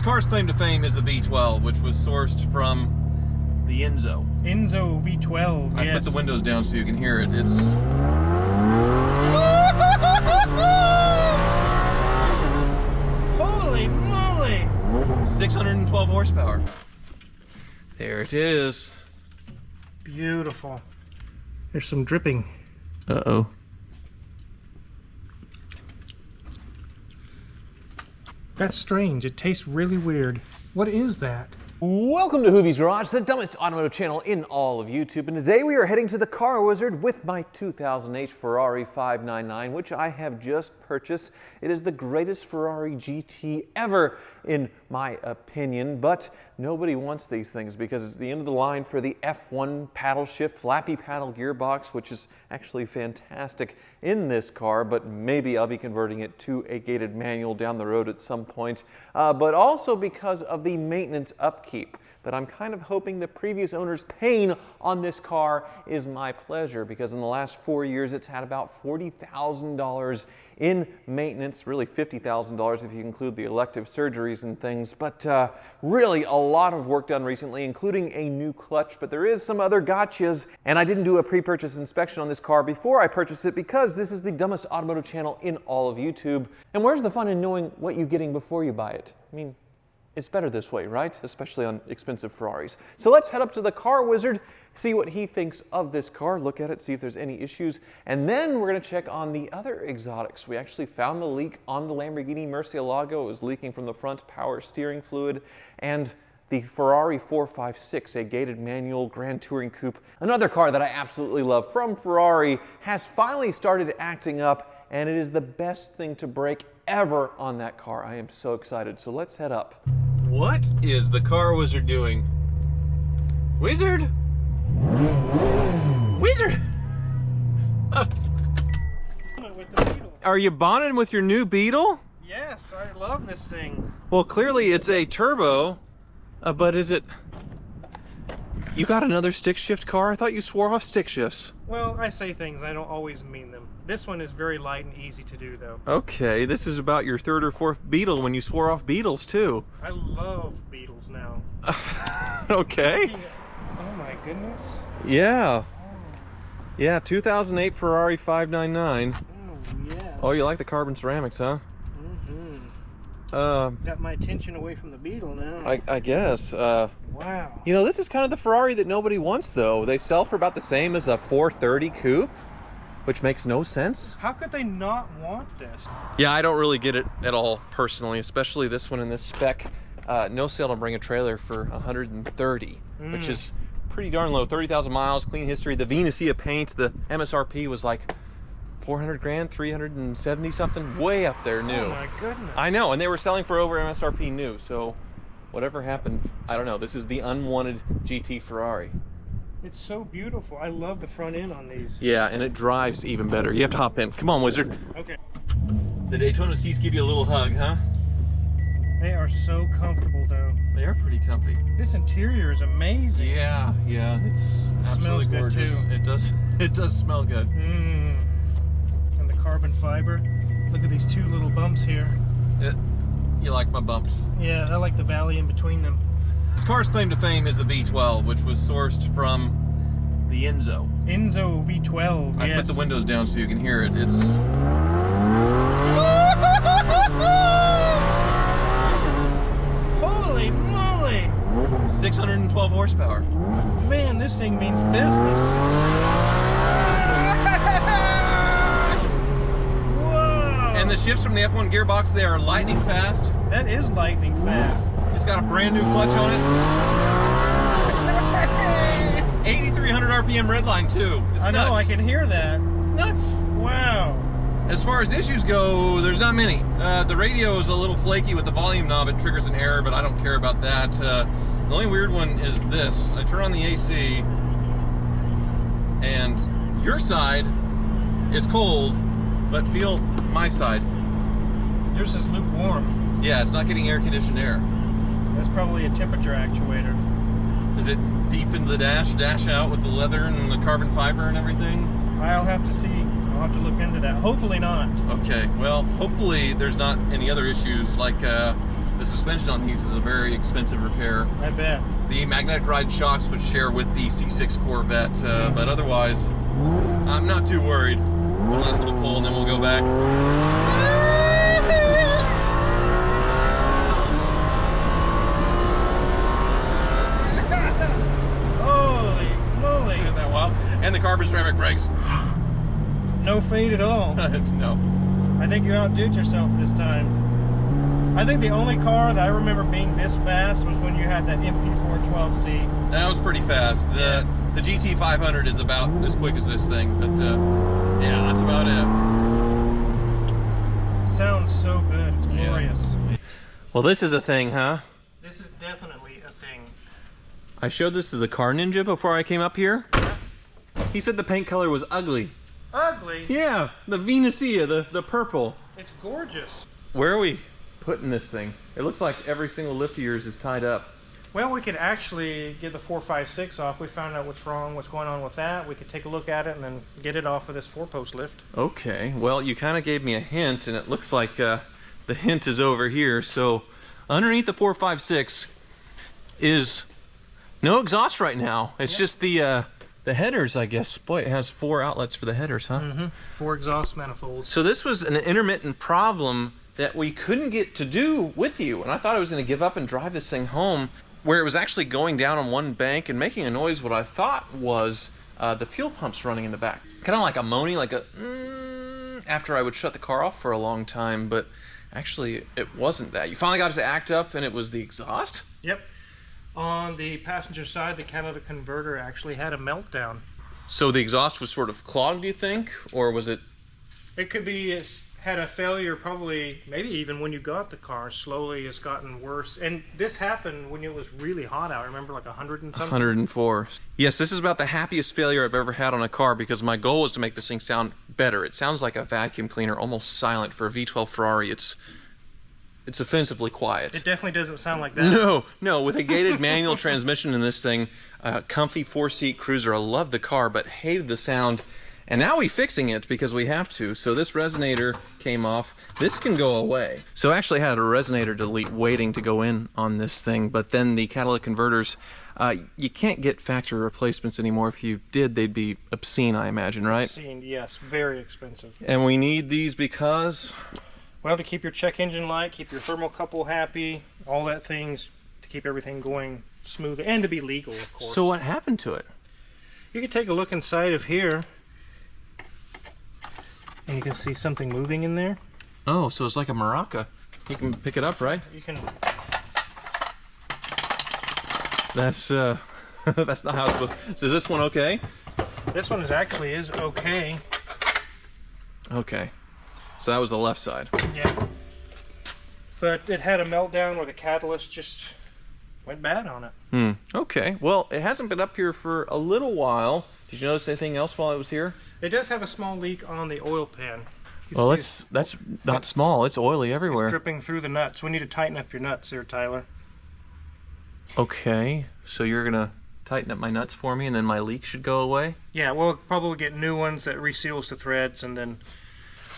car's claim to fame is the V12, which was sourced from the Enzo. Enzo V12, I put the windows down so you can hear it. It's... Holy moly! 612 horsepower. There it is. Beautiful. There's some dripping. Uh-oh. That's strange. It tastes really weird. What is that? Welcome to Hoovie's Garage, the dumbest automotive channel in all of YouTube. And today we are heading to the Car Wizard with my 2008 Ferrari 599, which I have just purchased. It is the greatest Ferrari GT ever, in my opinion. But nobody wants these things because it's the end of the line for the F1 paddle shift, flappy paddle gearbox, which is actually fantastic in this car. But maybe I'll be converting it to a gated manual down the road at some point. But also because of the maintenance upkeep. But I'm kind of hoping the previous owner's pain on this car is my pleasure, because in the last 4 years it's had about $40,000 in maintenance, really $50,000 if you include the elective surgeries and things, but really a lot of work done recently, including a new clutch. But there is some other gotchas, and I didn't do a pre-purchase inspection on this car before I purchased it because this is the dumbest automotive channel in all of YouTube. And where's the fun in knowing what you're getting before you buy it? I mean, it's better this way, right? Especially on expensive Ferraris. So let's head up to the Car Wizard, see what he thinks of this car, look at it, see if there's any issues, and then we're gonna check on the other exotics. We actually found the leak on the Lamborghini Murcielago. It was leaking from the front power steering fluid, and the Ferrari 456, a gated manual Grand Touring Coupe, another car that I absolutely love from Ferrari, has finally started acting up, and it is the best thing to break ever on that car. I am so excited. So let's head up. What is the Car Wizard doing? Wizard? Wizard! With the Beetle. Are you bonding with your new Beetle? Yes, I love this thing. Well, clearly it's a turbo, but is it... You got another stick shift car? I thought you swore off stick shifts. Well, I say things, I don't always mean them. This one is very light and easy to do, though. Okay, this is about your third or fourth Beetle when you swore off Beetles, too. I love Beetles now. Okay. Oh my goodness. Yeah. Yeah, 2008 Ferrari 599. Oh, yeah. Oh, you like the carbon ceramics, huh? Got my attention away from the Beetle now. I guess. Wow. You know, this is kind of the Ferrari that nobody wants, though. They sell for about the same as a 430 coupe, which makes no sense. How could they not want this? Yeah, I don't really get it at all, personally, especially this one in this spec. No sale to bring a trailer for 130, which is pretty darn low. 30,000 miles, clean history. The Venusia paint, the MSRP was like 400 grand, 370 something, way up there new. Oh my goodness. I know, and they were selling for over MSRP new, so whatever happened, I don't know. This is the unwanted GT Ferrari. It's so beautiful. I love the front end on these. Yeah, and it drives even better. You have to hop in. Come on, Wizard. Okay. The Daytona seats give you a little hug, huh? They are so comfortable, though. They are pretty comfy. This interior is amazing. Yeah, it's absolutely smells good, gorgeous. too. It does smell good. And the carbon fiber. Look at these two little bumps here. You like my bumps? Yeah, I like the valley in between them. This car's claim to fame is the V12, which was sourced from the Enzo. Enzo V12, I yes. put the windows down so you can hear it. It's... Holy moly! 612 horsepower. Man, this thing means business. Whoa! And the shifts from the F1 gearbox, they are lightning fast. That is lightning fast. It's got a brand new clutch on it. 8,300 RPM redline too. It's I know, nuts. I can hear that. It's nuts. Wow. As far as issues go, there's not many. The radio is a little flaky with the volume knob. It triggers an error, but I don't care about that. The only weird one is this. I turn on the AC, and your side is cold, but feel my side. Yours is lukewarm. Yeah, it's not getting air-conditioned air. That's probably a temperature actuator. Is it deep into the dash out with the leather and the carbon fiber and everything? I'll have to see. I'll have to look into that. Hopefully not. Okay, well, hopefully there's not any other issues like the suspension on these is a very expensive repair. I bet. The magnetic ride shocks would share with the C6 Corvette, but otherwise, I'm not too worried. One last little pull and then we'll go back. Holy moly! Isn't that wild? And the carbon ceramic brakes. No fade at all. No. I think you outdid yourself this time. I think the only car that I remember being this fast was when you had that MP412C. That was pretty fast. The GT500 is about as quick as this thing, but yeah, that's about it. Sounds so good. It's glorious. Yeah. Well, this is a thing, huh? This is definitely a thing. I showed this to the car ninja before I came up here. He said the paint color was ugly. Ugly? Yeah, the Venusia, the purple. It's gorgeous. Where are we putting this thing? It looks like every single lift of yours is tied up. Well, we could actually get the 456 off. We found out what's wrong, what's going on with that. We could take a look at it and then get it off of this 4-post lift. Okay, well, you kind of gave me a hint, and it looks like the hint is over here. So underneath the 456 is no exhaust right now. It's just the headers, I guess. Boy, it has 4 outlets for the headers, huh? Mm-hmm. 4 exhaust manifolds. So this was an intermittent problem that we couldn't get to do with you, and I thought I was going to give up and drive this thing home, where it was actually going down on one bank and making a noise what I thought was the fuel pumps running in the back. Kind of like a moaning, like a after I would shut the car off for a long time, but actually it wasn't that. You finally got it to act up and it was the exhaust? Yep. On the passenger side, the catalytic converter actually had a meltdown. So the exhaust was sort of clogged, do you think? Or was it? It could be it's had a failure probably, maybe even when you got the car. Slowly it's gotten worse. And this happened when it was really hot out. I remember like 100 and something. 104. Yes, this is about the happiest failure I've ever had on a car because my goal was to make this thing sound better. It sounds like a vacuum cleaner, almost silent. For a V12 Ferrari, it's offensively quiet. It definitely doesn't sound like that. No, with a gated manual transmission in this thing, comfy 4-seat cruiser. I love the car, but hated the sound. And now we're fixing it because we have to. So this resonator came off. This can go away. So I actually had a resonator delete waiting to go in on this thing, but then the catalytic converters, you can't get factory replacements anymore. If you did, they'd be obscene, I imagine, right? Obscene, yes. Very expensive. And we need these because? Well, to keep your check engine light, keep your thermocouple happy, all that things to keep everything going smooth, and to be legal, of course. So what happened to it? You can take a look inside of here, and you can see something moving in there. Oh, so it's like a maraca. You can pick it up, right? You can. That's that's not how it's supposed. So is this one okay? This one is okay. Okay. So that was the left side. Yeah. But it had a meltdown where the catalyst just went bad on it. Okay. Well, it hasn't been up here for a little while. Did you notice anything else while it was here? It does have a small leak on the oil pan. Well, that's not small. It's oily everywhere. It's dripping through the nuts. We need to tighten up your nuts here, Tyler. Okay. So you're gonna tighten up my nuts for me, and then my leak should go away? Yeah, we'll probably get new ones that reseals the threads, and then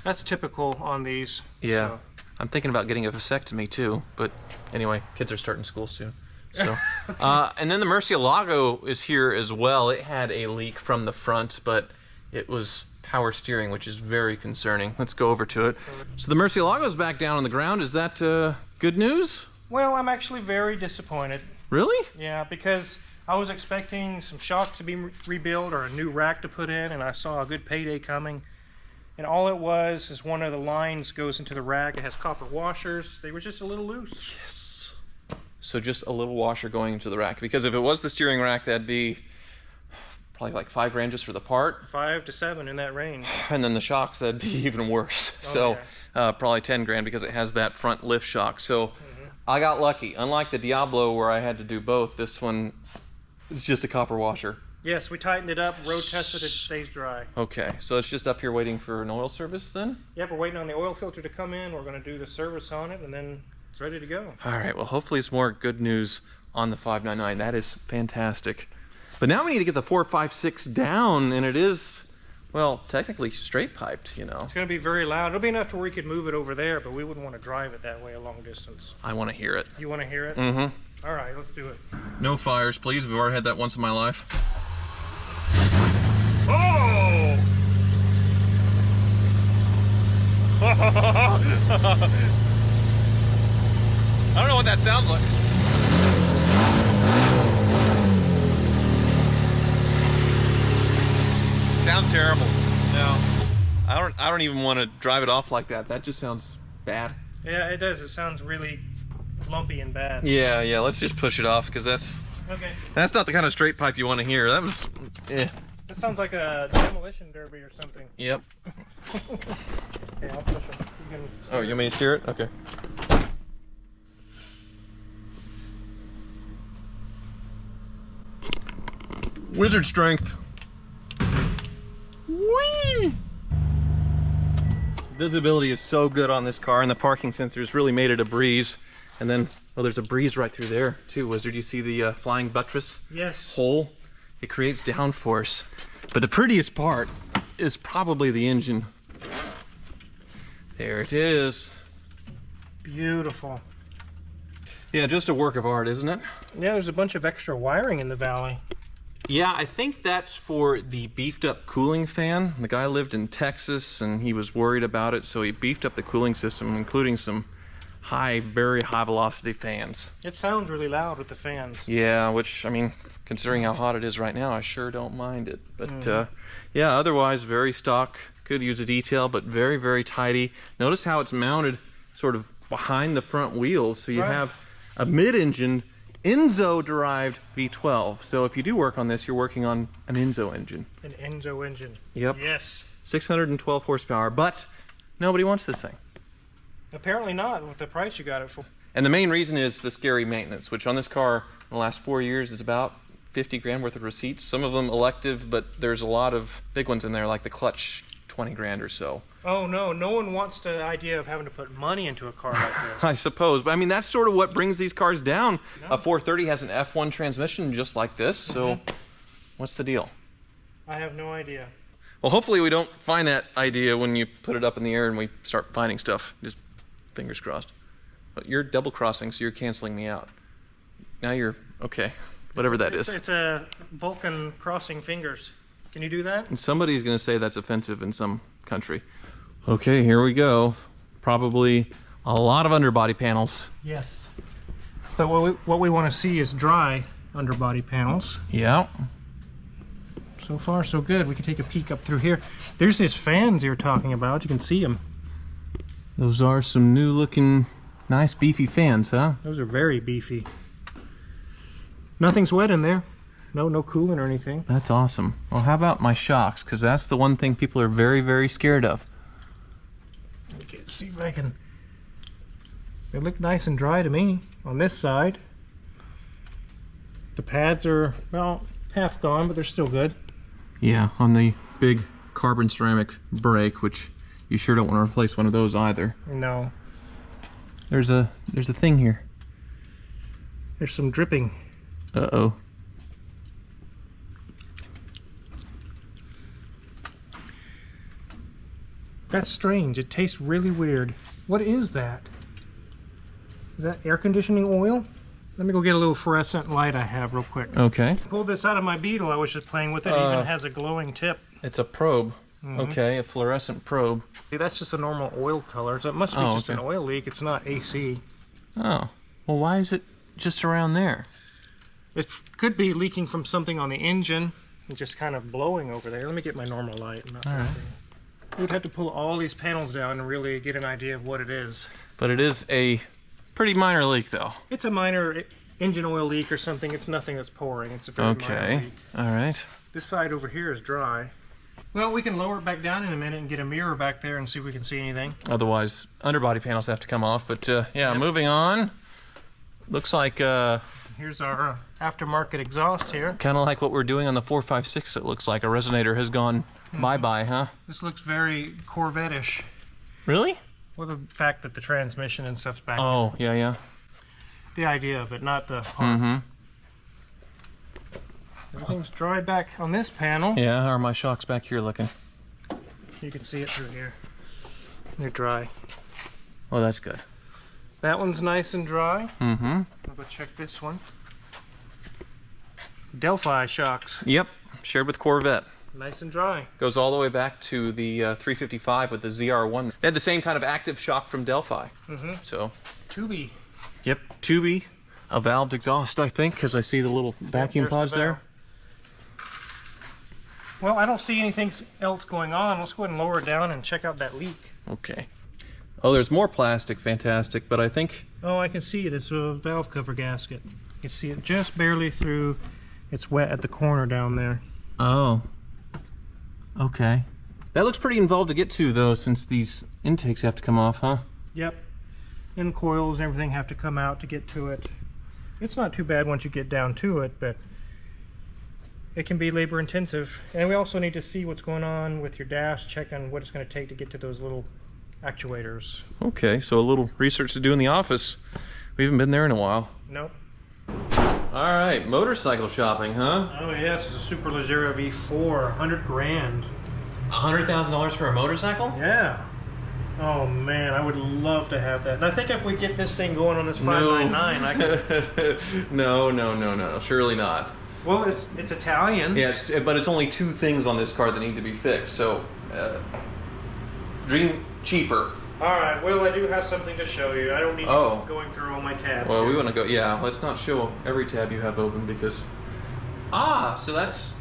that's typical on these. Yeah. So. I'm thinking about getting a vasectomy too, but anyway, kids are starting school soon. So, and then the Murcielago is here as well. It had a leak from the front, but it was power steering, which is very concerning. Let's go over to it. So the Murcielago's back down on the ground. Is that good news? Well, I'm actually very disappointed. Really? Yeah, because I was expecting some shocks to be rebuilt or a new rack to put in, and I saw a good payday coming. And all it was is one of the lines goes into the rack. It has copper washers. They were just a little loose. Yes. So just a little washer going into the rack. Because if it was the steering rack, that'd be probably like $5 grand just for the part. 5 to 7 in that range. And then the shocks, that'd be even worse. Oh, so probably 10 grand because it has that front lift shock. So I got lucky. Unlike the Diablo where I had to do both, this one is just a copper washer. Yes, we tightened it up, road tested it, it stays dry. Okay, so it's just up here waiting for an oil service then? Yep, we're waiting on the oil filter to come in. We're going to do the service on it, and then it's ready to go. All right, well, hopefully it's more good news on the 599. That is fantastic. But now we need to get the 456 down, and it is well, technically straight piped, you know. It's going to be very loud. It'll be enough to where we could move it over there, but we wouldn't want to drive it that way a long distance. I want to hear it. You want to hear it? Mm-hmm. All right, let's do it. No fires, please. We've already had that once in my life. Oh! I don't know what that sounds like. Sounds terrible. No, I don't even want to drive it off like that. That just sounds bad. Yeah, it does. It sounds really lumpy and bad. Yeah. Let's just push it off because that's not the kind of straight pipe you want to hear. That was, That sounds like a demolition derby or something. Yep. Okay, I'll push it. Oh, you want me to steer it? Okay. Wizard strength. Whee! Visibility is so good on this car, and the parking sensors really made it a breeze. And then, oh, there's a breeze right through there too, Wizard. You see the flying buttress? Yes. Hole? It creates downforce. But the prettiest part is probably the engine. There it is. Beautiful. Yeah, just a work of art, isn't it? Yeah, there's a bunch of extra wiring in the valley. Yeah, I think that's for the beefed up cooling fan. The guy lived in Texas and he was worried about it, so he beefed up the cooling system, including some very high velocity fans. It sounds really loud with the fans. Yeah, which, I mean, considering how hot it is right now, I sure don't mind it. But yeah, otherwise very stock. Could use a detail, but very, very tidy. Notice how it's mounted sort of behind the front wheels, so you have a mid-engine Enzo-derived V12. So if you do work on this, you're working on an Enzo engine. An Enzo engine. Yep. Yes. 612 horsepower, but nobody wants this thing. Apparently not, with the price you got it for. And the main reason is the scary maintenance, which on this car in the last 4 years is about 50 grand worth of receipts. Some of them elective, but there's a lot of big ones in there, like the clutch, 20 grand or so. Oh no, no one wants the idea of having to put money into a car like this. I suppose, but I mean, that's sort of what brings these cars down. No. A 430 has an F1 transmission just like this, so what's the deal? I have no idea. Well, hopefully we don't find that idea when you put it up in the air and we start finding stuff. Just fingers crossed. But you're double crossing, so you're canceling me out. Now you're, okay, whatever that is. It's a Vulcan crossing fingers. Can you do that? And somebody's going to say that's offensive in some country. Okay, here we go. Probably a lot of underbody panels. Yes. But what we want to see is dry underbody panels. Yeah. So far, so good. We can take a peek up through here. There's these fans you're talking about. You can see them. Those are some new looking, nice beefy fans, huh? Those are very beefy. Nothing's wet in there. No coolant or anything. That's awesome. Well, how about my shocks? Because that's the one thing people are very, very scared of. Okay, let's see if I can... They look nice and dry to me on this side. The pads are, well, half gone, but they're still good. Yeah, on the big carbon ceramic brake, which you sure don't want to replace one of those either. No. There's a thing here. There's some dripping. Uh-oh. That's strange. It tastes really weird. What is that? Is that air conditioning oil? Let me go get a little fluorescent light I have real quick. Okay. Pulled this out of my Beetle. I was just playing with it. It even has a glowing tip. It's a probe. Okay, a fluorescent probe. See, that's just a normal oil color, so it must be just an oil leak. It's not AC. Oh. Well, why is it just around there? It could be leaking from something on the engine and just kind of blowing over there. Let me get my normal light. All right. We'd have to pull all these panels down and really get an idea of what it is. But it is a pretty minor leak, though. It's a minor engine oil leak or something. It's nothing that's pouring. It's a very minor leak. All right. This side over here is dry. Well, we can lower it back down in a minute and get a mirror back there and see if we can see anything. Otherwise, underbody panels have to come off. But yeah, moving on. Looks like here's our aftermarket exhaust here. kind of like what we're doing on the 456. It looks like a resonator has gone bye-bye, huh? This looks very Corvette-ish. Really? With the fact that the transmission and stuff's back. Oh, yeah. The idea of it, not the heart. Everything's dry back on this panel. Yeah, how are my shocks back here looking? You can see it through here. They're dry. Oh, that's good. That one's nice and dry. Mm-hmm. I'll go check this one. Delphi shocks. Yep, shared with Corvette. Nice and dry. Goes all the way back to the 355 with the ZR1. They had the same kind of active shock from Delphi. Mm-hmm. So. Tubey. Yep, tubey, a valved exhaust, I think, because I see the little vacuum pods there. Well, I don't see anything else going on. Let's go ahead and lower it down and check out that leak. Okay. Oh, there's more plastic, fantastic, but I think... Oh, I can see it. It's a valve cover gasket. You can see it just barely through. It's wet at the corner down there. Oh. Okay. That looks pretty involved to get to, though, since these intakes have to come off, huh? Yep. And coils and everything have to come out to get to it. It's not too bad once you get down to it, but it can be labor intensive. And we also need to see what's going on with your dash, check on what it's going to take to get to those little actuators. Okay, so a little research to do in the office. We haven't been there in a while. Nope. All right, motorcycle shopping, huh? Oh yes, it's a Superleggera V4, 100 grand. $100,000 for a motorcycle? Yeah. Oh man, I would love to have that. And I think if we get this thing going on this 599, I could... No, surely not. Well, it's Italian. Yeah, but it's only two things on this car that need to be fixed, so dream cheaper. All right, well, I do have something to show you. I don't need you going through all my tabs. Well, here. we want to go, yeah, let's not show every tab you have open because... so that's...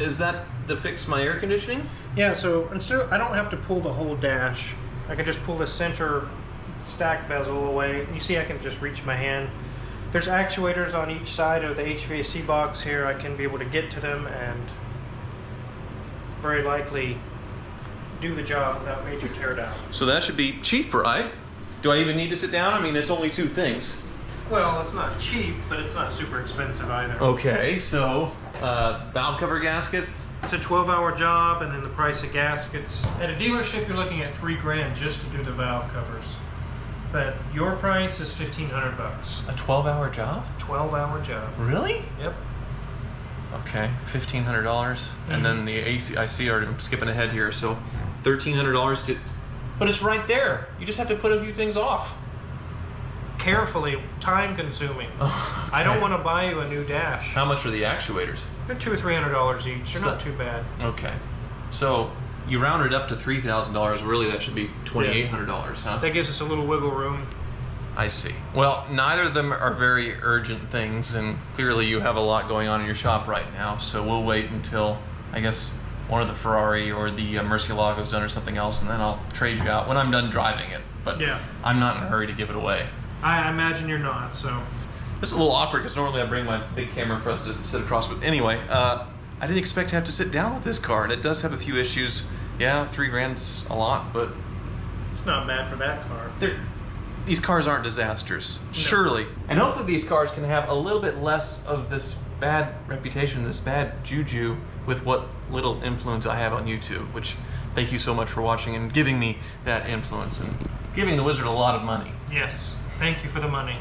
Is that to fix my air conditioning? Yeah, so instead I don't have to pull the whole dash. I can just pull the center stack bezel away. You see I can just reach my hand. There's actuators on each side of the HVAC box here. I can be able to get to them and very likely do the job without major teardown. So that should be cheap, right? Do I even need to sit down? I mean, it's only two things. Well, it's not cheap, but it's not super expensive either. Okay, so valve cover gasket. It's a 12-hour job, and then the price of gaskets. At a dealership, you're looking at $3 grand just to do the valve covers. But your price is $1,500 bucks. A 12-hour job? 12-hour job. Really? Yep. Okay, $1,500, and then the AC. I see. I'm skipping ahead here, so $1,300 to. But it's right there. You just have to put a few things off. Carefully, time-consuming. Okay. I don't want to buy you a new dash. How much are the actuators? They're $200 or $300 each. They're not too bad. Okay, so you rounded up to $3,000. Really, that should be $2,800, huh? That gives us a little wiggle room. I see. Well, neither of them are very urgent things, and clearly you have a lot going on in your shop right now, so we'll wait until, I guess, one of the Ferrari or the Murcielago's done or something else, and then I'll trade you out when I'm done driving it. But yeah, I'm not in a hurry to give it away. I imagine you're not, so... This is a little awkward, because normally I bring my big camera for us to sit across, but anyway, I didn't expect to have to sit down with this car, and it does have a few issues. Yeah, $3 grand's a lot, but... It's not bad for that car. These cars aren't disasters, no. Surely. And hopefully these cars can have a little bit less of this bad reputation, this bad juju, with what little influence I have on YouTube, which thank you so much for watching and giving me that influence and giving the wizard a lot of money. Yes, thank you for the money.